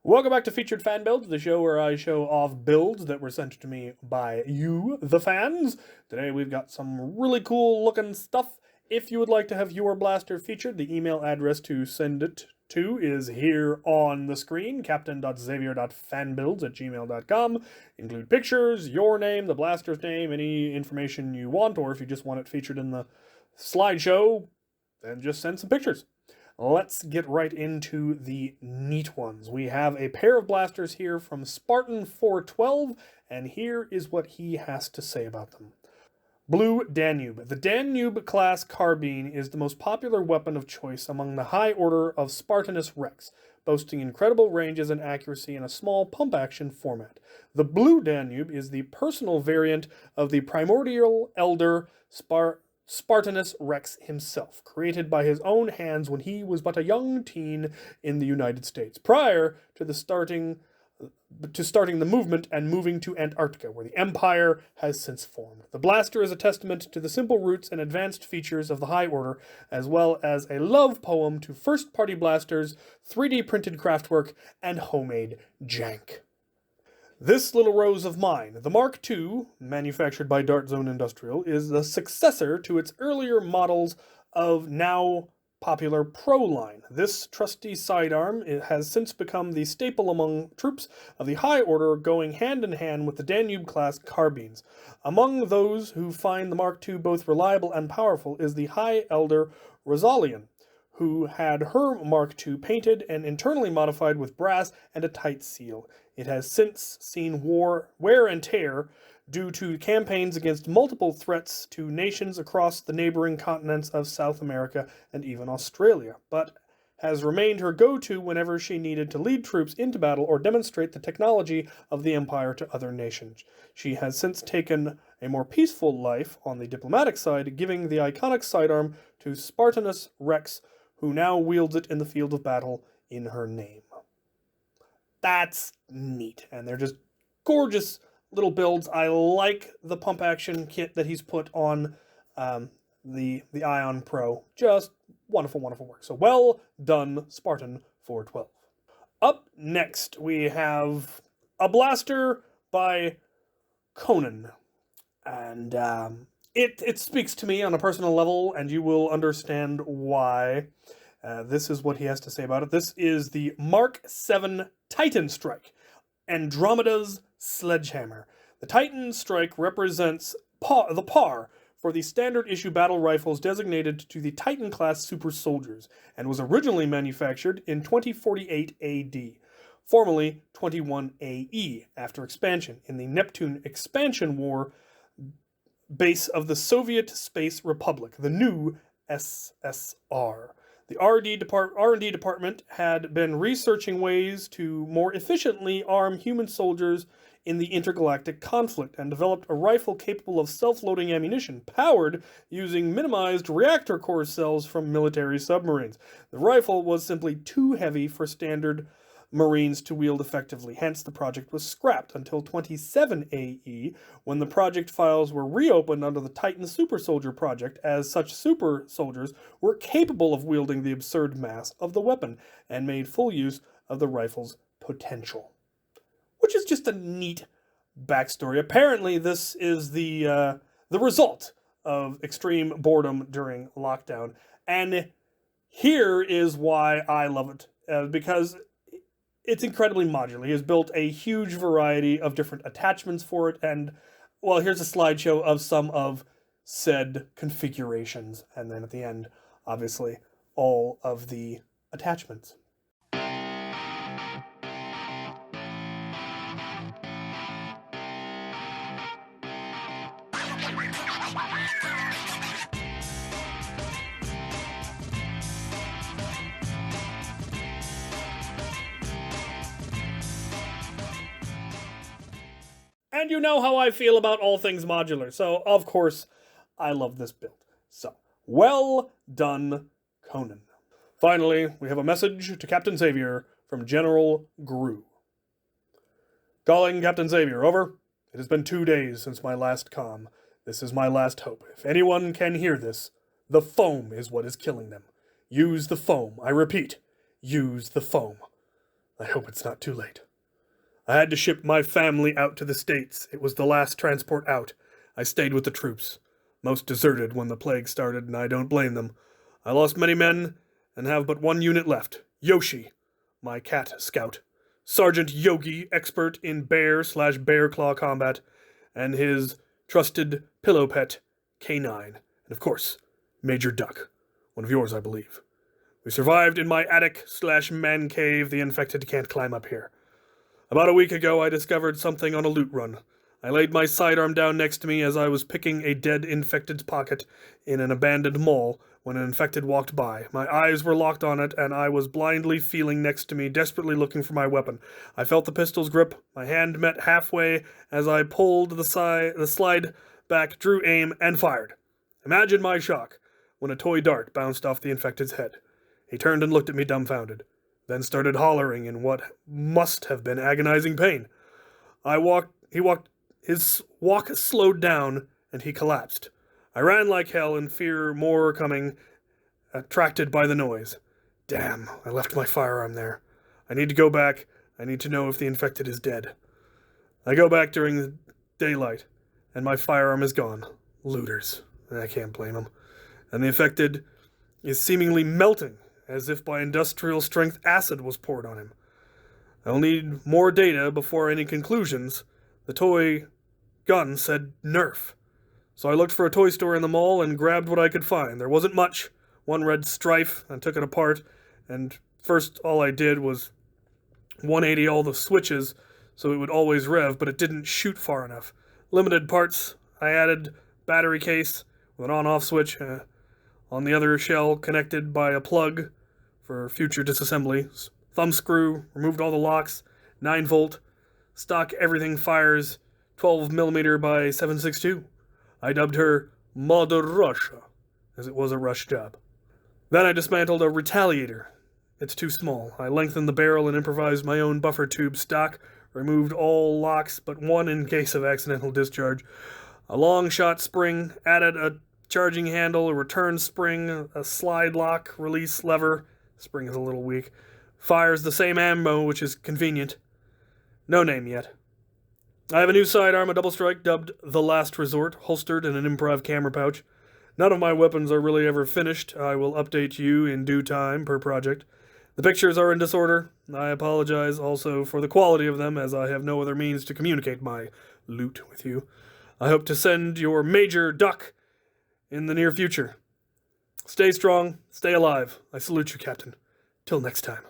Welcome back to Featured Fan Builds, the show where I show off builds that were sent to me by you, the fans. Today we've got some really cool looking stuff. If you would like to have your blaster featured, the email address to send it to is here on the screen, captain.xavier.fanbuilds@gmail.com. Include pictures, your name, the blaster's name, any information you want, or if you just want it featured in the slideshow, then just send some pictures. Let's get right into the neat ones. We have a pair of blasters here from Spartan 412, and here is what he has to say about them. Blue Danube. The Danube class carbine is the most popular weapon of choice among the high order of Spartanus Rex, boasting incredible ranges and accuracy in a small pump-action format. The Blue Danube is the personal variant of the primordial elder Spartanus Rex himself, created by his own hands when he was but a young teen in the United States, prior to starting the movement and moving to Antarctica, where the Empire has since formed. The blaster is a testament to the simple roots and advanced features of the High Order, as well as a love poem to first-party blasters, 3D printed craftwork, and homemade jank. This little rose of mine, the Mark II, manufactured by Dart Zone Industrial, is the successor to its earlier models of now popular Pro line. This trusty sidearm has since become the staple among troops of the High Order, going hand in hand with the Danube-class carbines. Among those who find the Mark II both reliable and powerful is the High Elder Rosalian, who had her Mark II painted and internally modified with brass and a tight seal. It has since seen wear and tear due to campaigns against multiple threats to nations across the neighboring continents of South America and even Australia, but has remained her go-to whenever she needed to lead troops into battle or demonstrate the technology of the Empire to other nations. She has since taken a more peaceful life on the diplomatic side, giving the iconic sidearm to Spartanus Rex, who now wields it in the field of battle in her name. That's neat, and they're just gorgeous little builds. I like the pump action kit that he's put on the Ion Pro. Just wonderful, wonderful work. So well done, Spartan 412. Up next, we have a blaster by Conan, and it speaks to me on a personal level, and you will understand why. This is what he has to say about it. This is the Mark VII Titan Strike, Andromeda's Sledgehammer. The Titan Strike represents the par for the standard issue battle rifles designated to the Titan-class super soldiers, and was originally manufactured in 2048 AD, formerly 21 AE, after expansion in the Neptune Expansion War base of the Soviet Space Republic, the new SSR. The R&D department had been researching ways to more efficiently arm human soldiers in the intergalactic conflict, and developed a rifle capable of self-loading ammunition, powered using minimized reactor core cells from military submarines. The rifle was simply too heavy for standard Marines to wield effectively, hence the project was scrapped until 27 AE, when the project files were reopened under the Titan Super Soldier project, as such super soldiers were capable of wielding the absurd mass of the weapon, and made full use of the rifle's potential. Which is just a neat backstory. Apparently this is the result of extreme boredom during lockdown, and here is why I love it, because it's incredibly modular. He has built a huge variety of different attachments for it, and, well, here's a slideshow of some of said configurations, and then at the end, obviously, all of the attachments. And you know how I feel about all things modular, so of course I love this build. So, well done, Conan. Finally, we have a message to Captain Xavier from General Gru. Calling Captain Xavier, over. It has been 2 days since my last comm. This is my last hope. If anyone can hear this, the foam is what is killing them. Use the foam. I repeat, use the foam. I hope it's not too late. I had to ship my family out to the States. It was the last transport out. I stayed with the troops. Most deserted when the plague started, and I don't blame them. I lost many men, and have but one unit left. Yoshi, my cat scout. Sergeant Yogi, expert in bear/bear claw combat, and his trusted pillow pet, K9. And of course, Major Duck, one of yours, I believe. We survived in my attic/man cave. The infected can't climb up here. About a week ago, I discovered something on a loot run. I laid my sidearm down next to me as I was picking a dead infected's pocket in an abandoned mall when an infected walked by. My eyes were locked on it, and I was blindly feeling next to me, desperately looking for my weapon. I felt the pistol's grip. My hand met halfway as I pulled the slide back, drew aim, and fired. Imagine my shock when a toy dart bounced off the infected's head. He turned and looked at me dumbfounded, then started hollering in what must have been agonizing pain. His walk slowed down, and he collapsed. I ran like hell in fear, more coming, attracted by the noise. Damn, I left my firearm there. I need to go back. I need to know if the infected is dead. I go back during the daylight, and my firearm is gone. Looters. I can't blame them. And the infected is seemingly melting, as if by industrial-strength acid was poured on him. I'll need more data before any conclusions. The toy gun said Nerf. So I looked for a toy store in the mall and grabbed what I could find. There wasn't much. One read Strife, and took it apart, and first all I did was 180 all the switches so it would always rev, but it didn't shoot far enough. Limited parts. I added battery case with an on-off switch on the other shell connected by a plug for future disassembly. Thumb screw, removed all the locks, 9-volt. Stock everything fires 12mm by 7.62. I dubbed her Modular, as it was a rush job. Then I dismantled a retaliator. It's too small. I lengthened the barrel and improvised my own buffer tube stock, removed all locks but one in case of accidental discharge. A long shot spring, added a charging handle, a return spring, a slide lock, release lever. Spring is a little weak. Fires the same ammo, which is convenient. No name yet. I have a new sidearm, a double strike, dubbed The Last Resort, holstered in an improv camera pouch. None of my weapons are really ever finished. I will update you in due time per project. The pictures are in disorder. I apologize also for the quality of them, as I have no other means to communicate my loot with you. I hope to send your Major Duck in the near future. Stay strong, stay alive. I salute you, Captain. Till next time.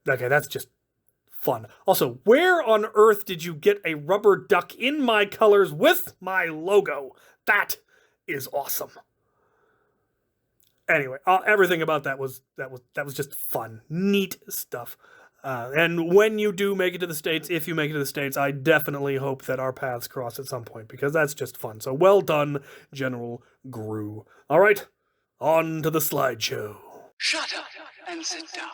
Okay, that's just fun. Also, where on earth did you get a rubber duck in my colors with my logo? That is awesome. Anyway, everything about that was just fun, neat stuff. And when you do make it to the States, if you make it to the States, I definitely hope that our paths cross at some point, because that's just fun. So well done, General Gru. All right, on to the slideshow. Shut up and sit down.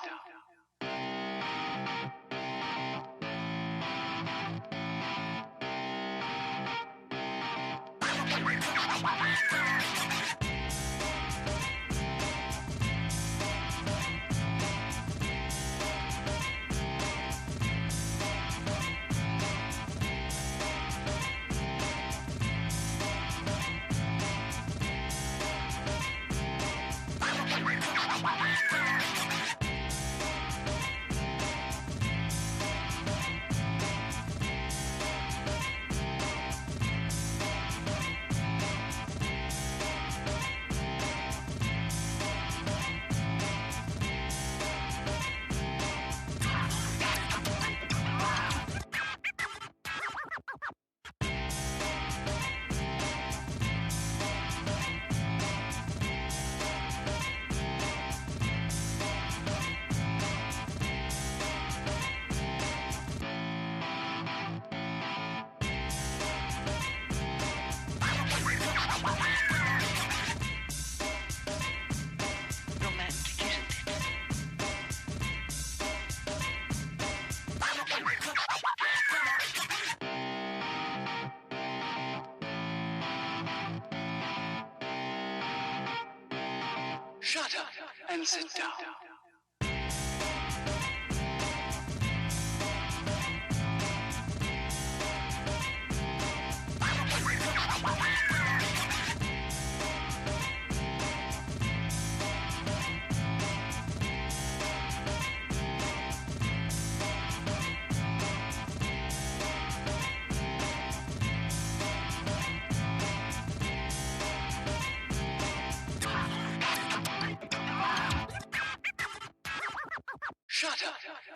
Shut up and sit down.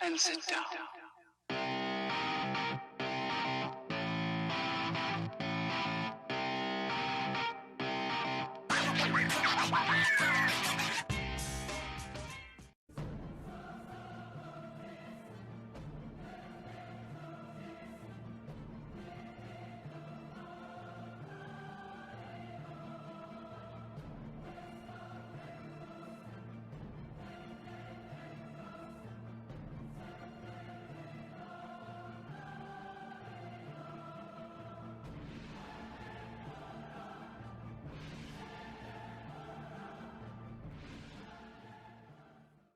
and sit down.